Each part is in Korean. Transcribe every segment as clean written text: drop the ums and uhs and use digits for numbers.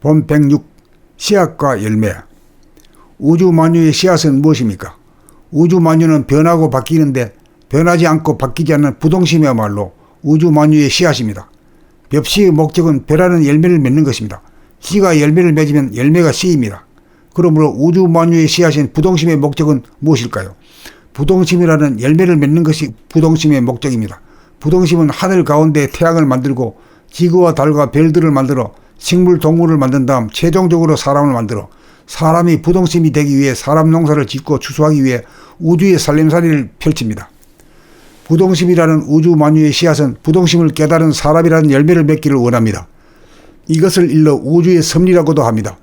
본 106 씨앗과 열매. 우주 만유의 씨앗은 무엇입니까? 우주 만유는 변하고 바뀌는데 변하지 않고 바뀌지 않는 부동심이야말로 우주 만유의 씨앗입니다. 벽씨의 목적은 벼라는 열매를 맺는 것입니다. 씨가 열매를 맺으면 열매가 씨입니다. 그러므로 우주 만유의 씨앗인 부동심의 목적은 무엇일까요? 부동심이라는 열매를 맺는 것이 부동심의 목적입니다. 부동심은 하늘 가운데 태양을 만들고 지구와 달과 별들을 만들어 식물 동물을 만든 다음 최종적으로 사람을 만들어 사람이 부동심이 되기 위해 사람 농사를 짓고 추수하기 위해 우주의 살림살이를 펼칩니다. 부동심이라는 우주 만유의 씨앗은 부동심을 깨달은 사람이라는 열매를 맺기를 원합니다. 이것을 일러 우주의 섭리라고도 합니다.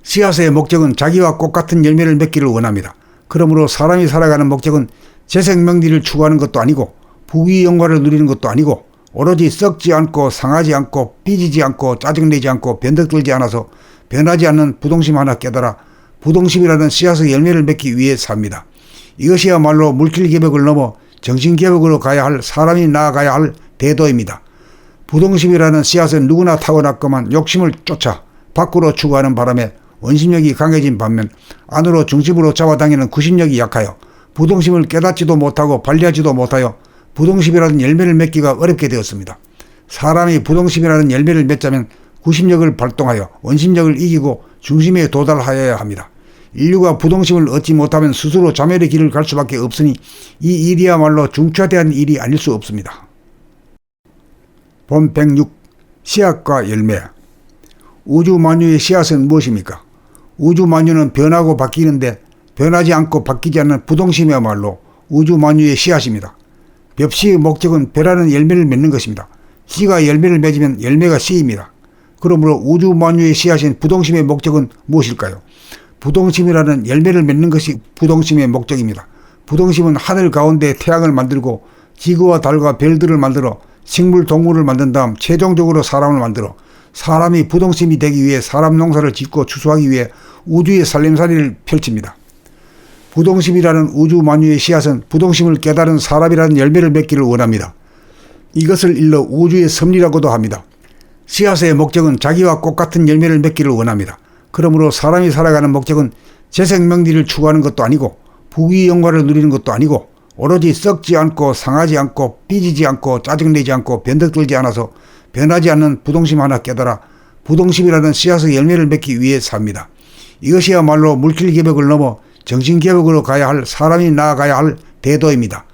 씨앗의 목적은 자기와 꽃같은 열매를 맺기를 원합니다. 그러므로 사람이 살아가는 목적은 재생명리를 추구하는 것도 아니고 부귀 영화를 누리는 것도 아니고 오로지 썩지 않고 상하지 않고 삐지지 않고 짜증내지 않고 변덕들지 않아서 변하지 않는 부동심 하나 깨달아 부동심이라는 씨앗의 열매를 맺기 위해 삽니다. 이것이야말로 물질개벽을 넘어 정신개벽으로 가야 할 사람이 나아가야 할 대도입니다. 부동심이라는 씨앗은 누구나 타고났건만 욕심을 쫓아 밖으로 추구하는 바람에 원심력이 강해진 반면 안으로 중심으로 잡아당기는 구심력이 약하여 부동심을 깨닫지도 못하고 관리하지도 못하여 부동심이라는 열매를 맺기가 어렵게 되었습니다. 사람이 부동심이라는 열매를 맺자면 구심력을 발동하여 원심력을 이기고 중심에 도달하여야 합니다. 인류가 부동심을 얻지 못하면 스스로 자멸의 길을 갈 수밖에 없으니 이 일이야말로 중차대한 일이 아닐 수 없습니다. 본 106 씨앗과 열매. 우주 만유의 씨앗은 무엇입니까? 우주 만유는 변하고 바뀌는데 변하지 않고 바뀌지 않는 부동심이야말로 우주 만유의 씨앗입니다. 벽씨의 목적은 벼라는 열매를 맺는 것입니다. 씨가 열매를 맺으면 열매가 씨입니다. 그러므로 우주 만유의 씨앗인 부동심의 목적은 무엇일까요? 부동심이라는 열매를 맺는 것이 부동심의 목적입니다. 부동심은 하늘 가운데 태양을 만들고 지구와 달과 별들을 만들어 식물 동물을 만든 다음 최종적으로 사람을 만들어 사람이 부동심이 되기 위해 사람 농사를 짓고 추수하기 위해 우주의 살림살이를 펼칩니다. 부동심이라는 우주 만유의 씨앗은 부동심을 깨달은 사람이라는 열매를 맺기를 원합니다. 이것을 일러 우주의 섭리라고도 합니다. 씨앗의 목적은 자기와 꽃같은 열매를 맺기를 원합니다. 그러므로 사람이 살아가는 목적은 재생명리를 추구하는 것도 아니고 부귀 영화를 누리는 것도 아니고 오로지 썩지 않고 상하지 않고 삐지지 않고 짜증내지 않고 변덕들지 않아서 변하지 않는 부동심 하나 깨달아 부동심이라는 씨앗의 열매를 맺기 위해 삽니다. 이것이야말로 물질개벽을 넘어 정신개벽으로 가야 할 사람이 나아가야 할 대도입니다.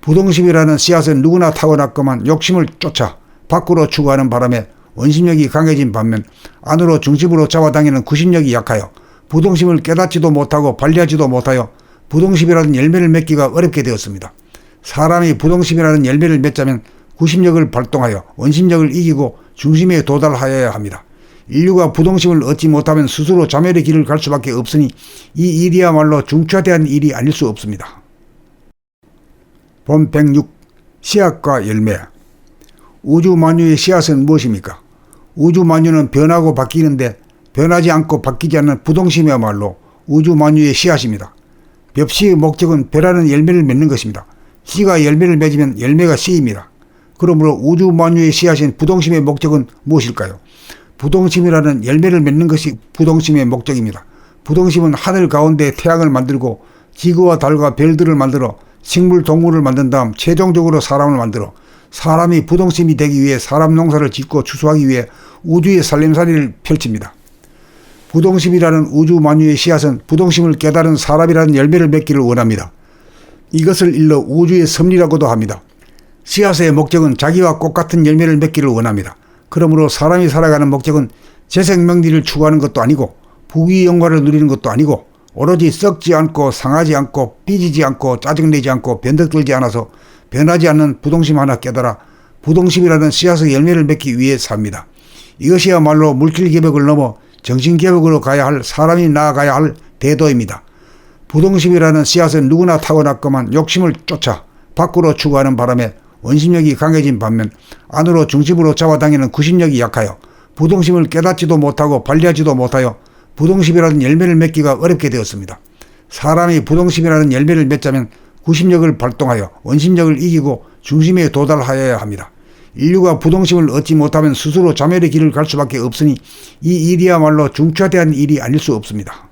부동심이라는 씨앗은 누구나 타고났건만 욕심을 쫓아 밖으로 추구하는 바람에 원심력이 강해진 반면 안으로 중심으로 잡아당기는 구심력이 약하여 부동심을 깨닫지도 못하고 관리하지도 못하여 부동심이라는 열매를 맺기가 어렵게 되었습니다. 사람이 부동심이라는 열매를 맺자면 구심력을 발동하여 원심력을 이기고 중심에 도달하여야 합니다. 인류가 부동심을 얻지 못하면 스스로 자멸의 길을 갈 수밖에 없으니 이 일이야말로 중차대한 일이 아닐 수 없습니다. 본 106 씨앗과 열매. 우주 만유의 씨앗은 무엇입니까? 우주 만유는 변하고 바뀌는데 변하지 않고 바뀌지 않는 부동심이야말로 우주 만유의 씨앗입니다. 벽씨의 목적은 벼라는 열매를 맺는 것입니다. 씨가 열매를 맺으면 열매가 씨입니다. 그러므로 우주 만유의 씨앗인 부동심의 목적은 무엇일까요? 부동심이라는 열매를 맺는 것이 부동심의 목적입니다. 부동심은 하늘 가운데 태양을 만들고 지구와 달과 별들을 만들어 식물 동물을 만든 다음 최종적으로 사람을 만들어 사람이 부동심이 되기 위해 사람 농사를 짓고 추수하기 위해 우주의 살림살이를 펼칩니다. 부동심이라는 우주 만유의 씨앗은 부동심을 깨달은 사람이라는 열매를 맺기를 원합니다. 이것을 일러 우주의 섭리라고도 합니다. 씨앗의 목적은 자기와 꽃같은 열매를 맺기를 원합니다. 그러므로 사람이 살아가는 목적은 재생명리를 추구하는 것도 아니고 부귀 영화를 누리는 것도 아니고 오로지 썩지 않고 상하지 않고 삐지지 않고 짜증내지 않고 변덕들지 않아서 변하지 않는 부동심 하나 깨달아 부동심이라는 씨앗의 열매를 맺기 위해 삽니다. 이것이야말로 물질개벽을 넘어 정신개벽으로 가야 할 사람이 나아가야 할 대도입니다. 부동심이라는 씨앗은 누구나 타고났건만 욕심을 쫓아 밖으로 추구하는 바람에 원심력이 강해진 반면 안으로 중심으로 잡아당기는 구심력이 약하여 부동심을 깨닫지도 못하고 관리하지도 못하여 부동심이라는 열매를 맺기가 어렵게 되었습니다. 사람이 부동심이라는 열매를 맺자면 구심력을 발동하여 원심력을 이기고 중심에 도달하여야 합니다. 인류가 부동심을 얻지 못하면 스스로 자멸의 길을 갈 수밖에 없으니 이 일이야말로 중차대한 일이 아닐 수 없습니다.